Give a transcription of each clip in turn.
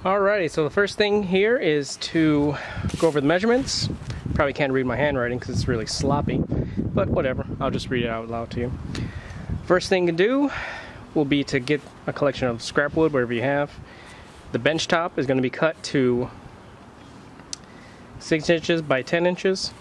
Alrighty, so the first thing here is to go over the measurements. Probably can't read my handwriting because it's really sloppy, but whatever, I'll just read it out loud to you. First thing to do will be to get a collection of scrap wood, wherever you have. The bench top is going to be cut to 6 inches by 10 inches.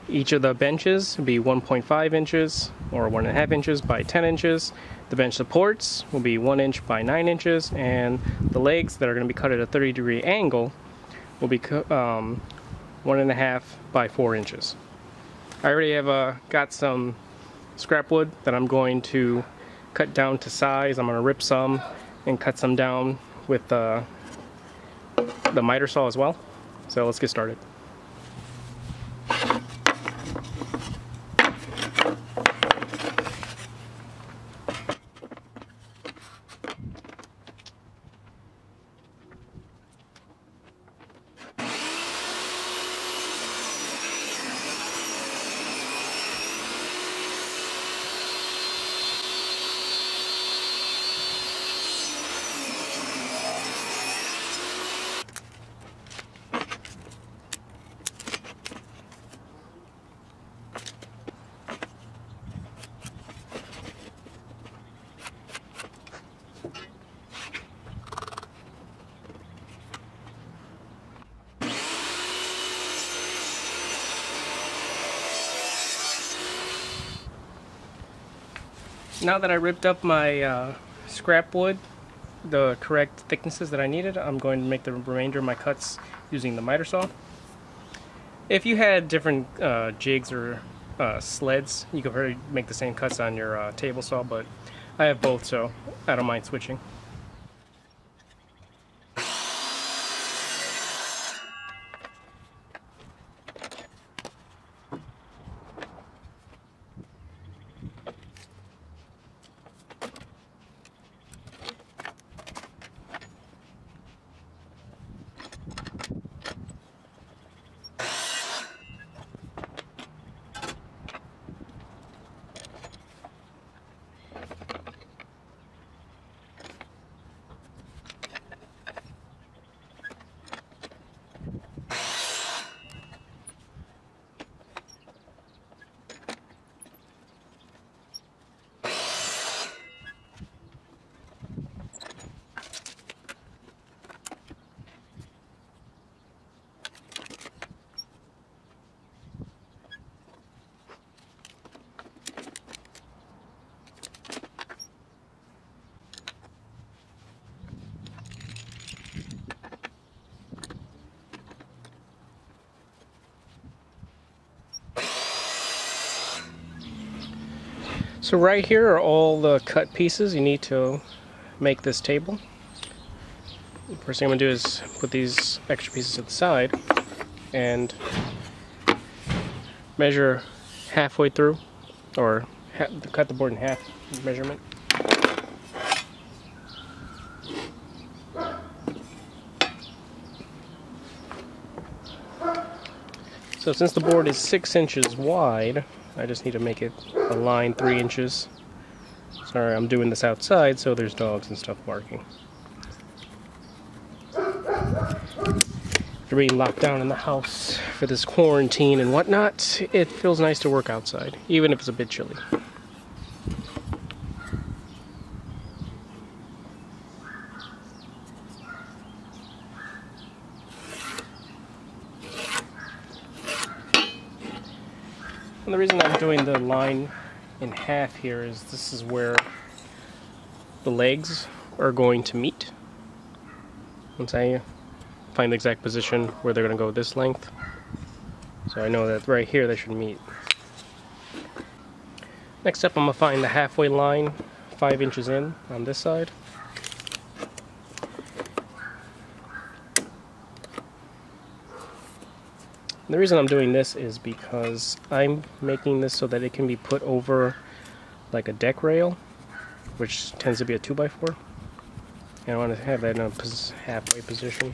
Each of the benches will be 1.5 inches or 1.5 inches by 10 inches. The bench supports will be 1 inch by 9 inches, and the legs that are going to be cut at a 30-degree angle will be 1.5 by 4 inches. I already have got some scrap wood that I'm going to cut down to size. I'm going to rip some and cut some down with the miter saw as well. So let's get started. Now that I ripped up my scrap wood, the correct thicknesses that I needed, I'm going to make the remainder of my cuts using the miter saw. If you had different jigs or sleds, you could probably make the same cuts on your table saw, but I have both, so I don't mind switching. So right here are all the cut pieces you need to make this table. The first thing I'm going to do is put these extra pieces to the side and measure halfway through, or cut the board in half measurement. So since the board is 6 inches wide, I just need to make it a line 3 inches. Sorry, I'm doing this outside, so there's dogs and stuff barking. After being locked down in the house for this quarantine and whatnot, it feels nice to work outside, even if it's a bit chilly. And the reason I'm doing the line in half here is this is where the legs are going to meet. Once I find the exact position where they're going to go this length. So I know that right here they should meet. Next up, I'm going to find the halfway line 5 inches in on this side. The reason I'm doing this is because I'm making this so that it can be put over like a deck rail, which tends to be a 2x4. And I want to have that in a halfway position.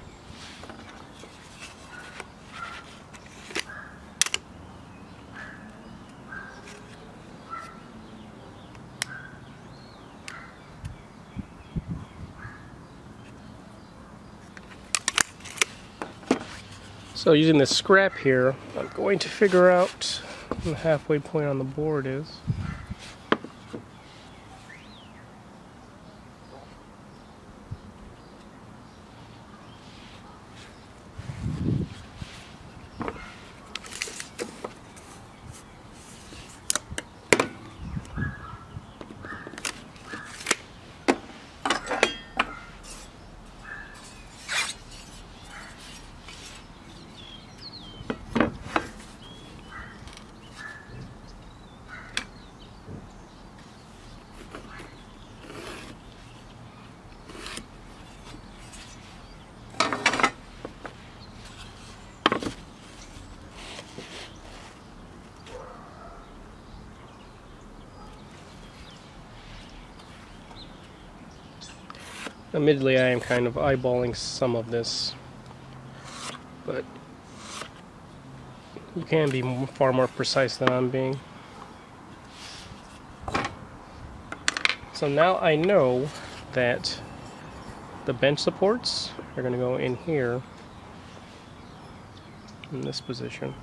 So using this scrap here, I'm going to figure out what the halfway point on the board is. Admittedly, I am kind of eyeballing some of this, but you can be far more precise than I'm being. So now I know that the bench supports are going to go in here, in this position.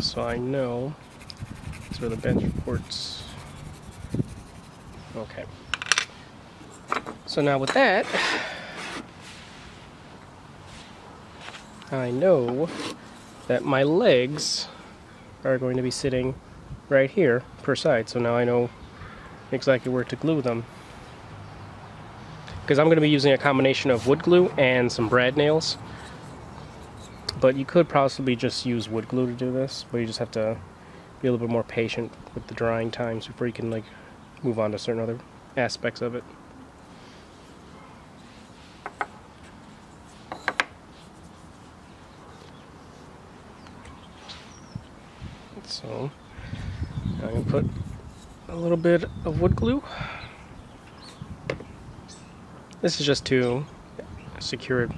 So I know that's where the bench supports. Okay. So now with that, I know that my legs are going to be sitting right here per side. So now I know exactly where to glue them. Because I'm going to be using a combination of wood glue and some brad nails. But you could possibly just use wood glue to do this, but you just have to be a little bit more patient with the drying times before you can like move on to certain other aspects of it. So I'm going to put a little bit of wood glue. This is just to secure it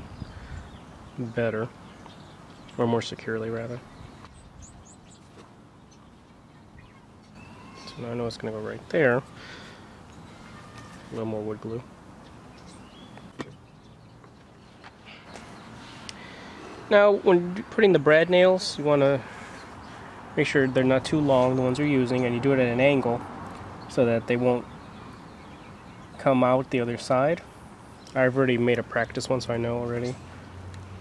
better. Or more securely, rather. So now I know it's going to go right there. A little more wood glue. Now, when putting the brad nails, you want to make sure they're not too long, the ones you're using, and you do it at an angle so that they won't come out the other side. I've already made a practice one, so I know already,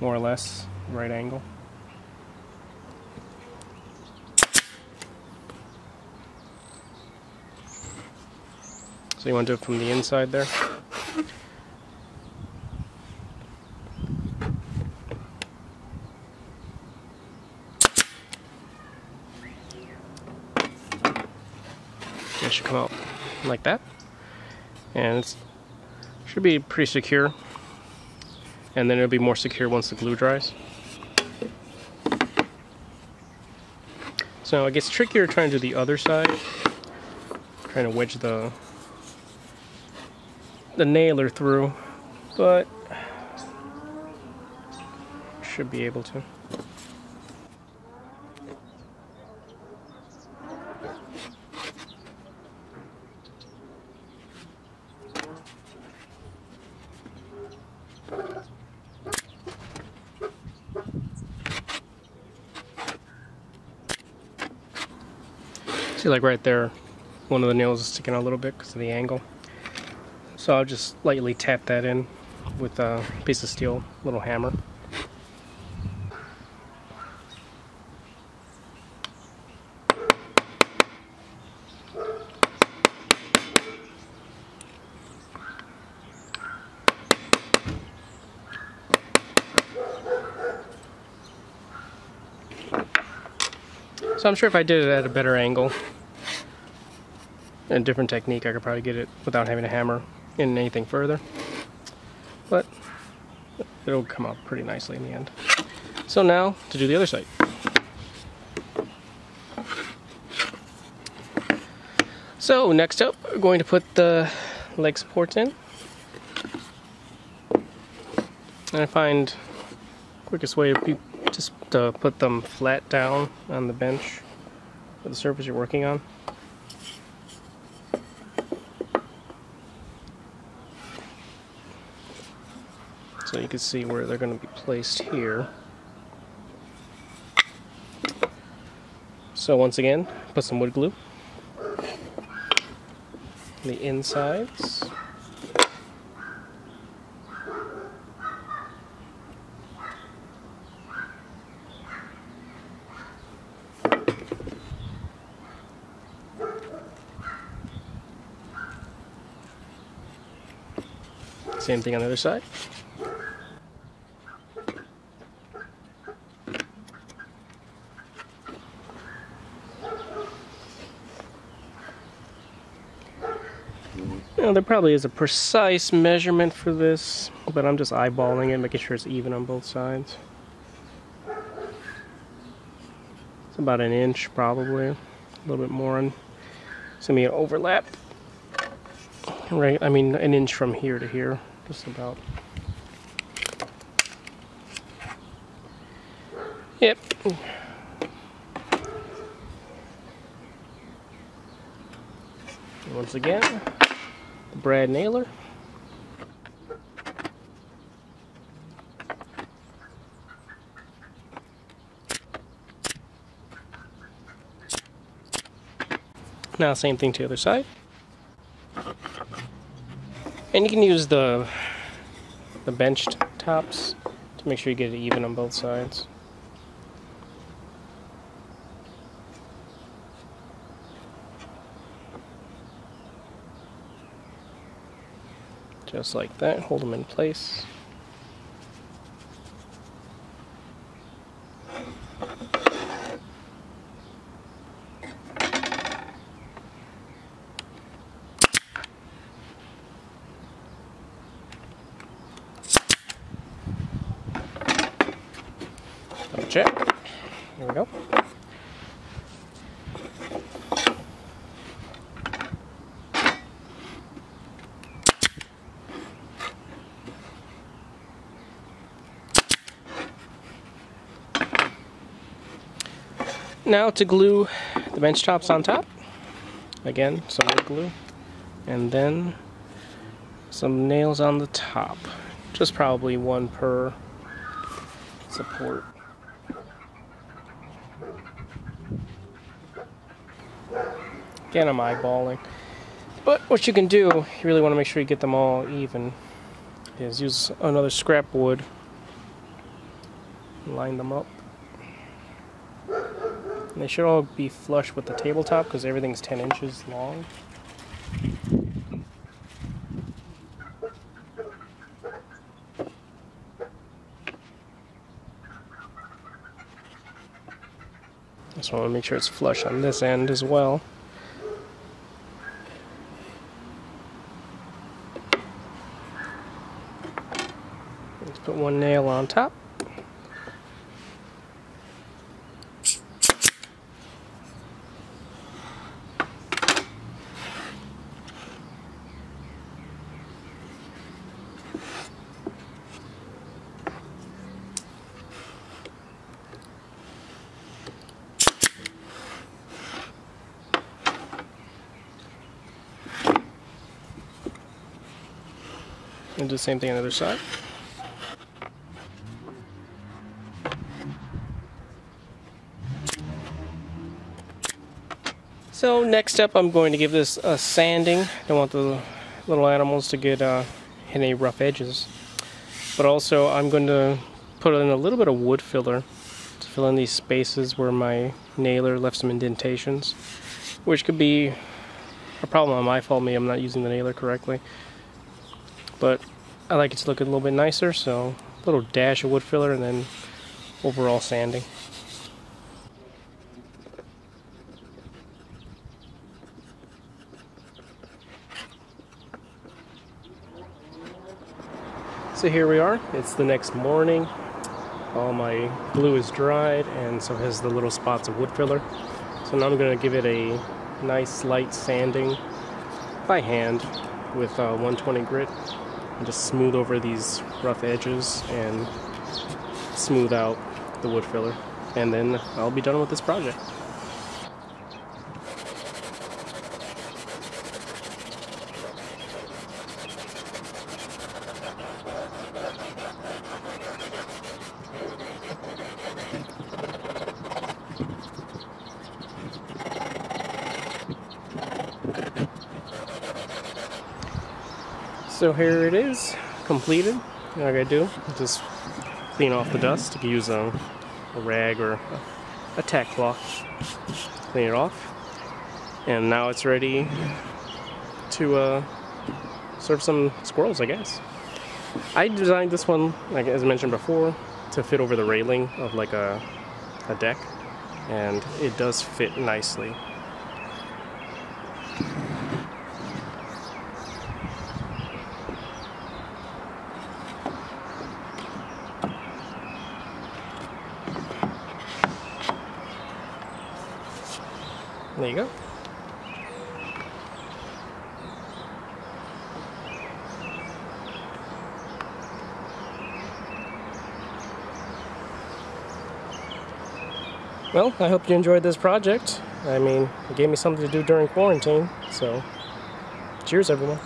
more or less, right angle. So you want to do it from the inside there. It should come out like that. And it should be pretty secure. And then it'll be more secure once the glue dries. So it gets trickier trying to do the other side. Trying to wedge the nailer through, but should be able to. See, like right there, one of the nails is sticking out a little bit because of the angle. So I'll just lightly tap that in with a piece of steel, little hammer. So I'm sure if I did it at a better angle, and a different technique, I could probably get it without having to hammer in anything further. But it'll come out pretty nicely in the end. So now to do the other side. So next up, we're going to put the leg supports in. And I find quickest way to just to put them flat down on the bench or the surface you're working on. So you can see where they're going to be placed here. So once again, put some wood glue on the insides. Same thing on the other side. Now, there probably is a precise measurement for this, but I'm just eyeballing it, making sure it's even on both sides. It's about an inch, probably. A little bit more. It's going to be an overlap. Right, I mean an inch from here to here, just about. Yep. Once again, the brad nailer. Now same thing to the other side. And you can use the benched tops to make sure you get it even on both sides. Just like that, hold them in place. Double check. There we go. Now to glue the bench tops on top. Again, some wood glue. And then some nails on the top. Just probably one per support. Again, I'm eyeballing. But what you can do, you really want to make sure you get them all even, is use another scrap wood. Line them up. And they should all be flush with the tabletop because everything's 10 inches long. Just want to make sure it's flush on this end as well. Let's put one nail on top. And do the same thing on the other side. So next up, I'm going to give this a sanding. Don't want the little animals to get hit any rough edges. But also I'm going to put in a little bit of wood filler to fill in these spaces where my nailer left some indentations, which could be a problem on my fault. Maybe I'm not using the nailer correctly. But I like it to look a little bit nicer, so a little dash of wood filler and then overall sanding. So here we are. It's the next morning. All my glue is dried and so has the little spots of wood filler. So now I'm going to give it a nice light sanding by hand with 120 grit. and just smooth over these rough edges and smooth out the wood filler. And then I'll be done with this project. So here it is, completed. All I gotta do is just clean off the dust. You can use a rag or a tack cloth. Clean it off. And now it's ready to serve some squirrels, I guess. I designed this one, like as I mentioned before, to fit over the railing of like a deck. And it does fit nicely. There you go. Well, I hope you enjoyed this project. I mean, it gave me something to do during quarantine, so cheers everyone.